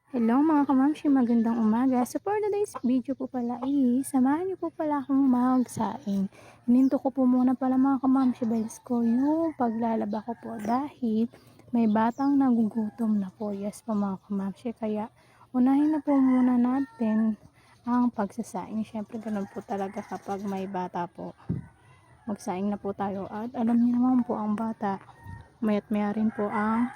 Hello mga kamamshi, magandang umaga. So for today's video po pala samahan niyo po pala akong magsaing. Hininto ko po muna pala mga kamamshi guys ko yung paglalaba ko po dahil may batang nagugutom na po. Yes po mga kamamshi, kaya unahin na po muna natin ang pagsasaing. Syempre ganun po talaga kapag may bata po. Magsaing na po tayo at alam niyo naman po ang bata, mayat maya rin po ang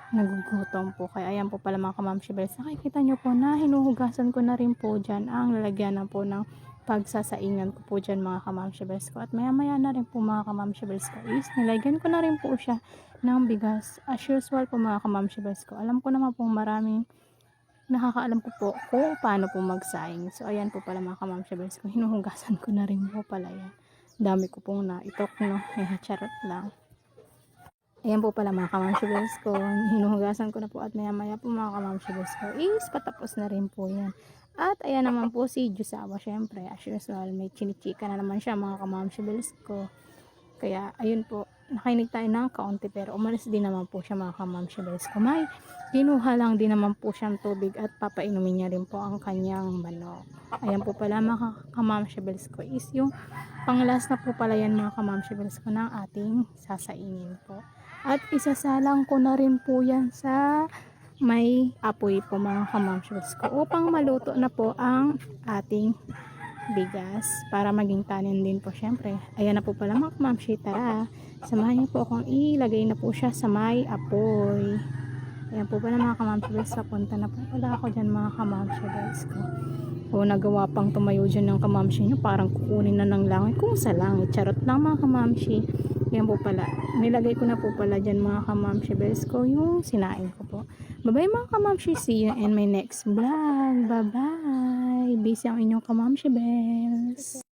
nagugutom po. Kaya ayan po pala mga kamamshi bells, nakikita nyo po na hinuhugasan ko na rin po dyan ang lalagyan na po ng pagsasaingan ko po dyan mga kamamshi bells ko. At maya maya na rin po mga kamamshi bells ko is nilagyan ko na rin po siya ng bigas. As usual po mga kamamshi bells ko, alam ko naman po maraming nakakaalam ko po kung paano po magsaing. So ayan po pala mga kamamshi bells ko, hinuhugasan ko na rin po pala yan. Dami ko pong naitok, no? Charot lang. Ayan po pala mga kamamshibels ko, hinuhugasan ko na po at maya maya po mga kamamshibels ko is patapos na rin po yan. At ayan naman po si Jusawa, syempre as usual may chinichika na naman siya mga kamamshibels ko. Kaya ayun po, nakainig tayo ng kaunti pero umalis din naman po siya mga kamamshibels ko. May kinuha lang din naman po siyang tubig at papainumin niya rin po ang kanyang manok. Ayan po pala mga kamamshibels ko is yung panglas na po pala yan mga kamamshibels ko ng ating sasaingin po. At isasalang ko na rin po yan sa may apoy po mga kamamshibels ko upang maluto na po ang ating bigas para maging tanin din po syempre. Ayan na po pala mga kamamshi, tara samahan niyo po akong ilagay na po siya sa may apoy. Ayan po pala mga kamamshibels, punta na po pala ako dyan mga kamamshibels ko. O nagawa pang tumayo dyan ng kamamshi nyo, parang kukunin na ng langit kung sa langit. Charot lang mga kamamshi. Yan po pala, nilagay ko na po pala dyan mga kamamshi bells ko yung sinain ko po. Bye bye mga kamamshi, see you in my next vlog. Bye bye, busy ang inyong kamamshi bells.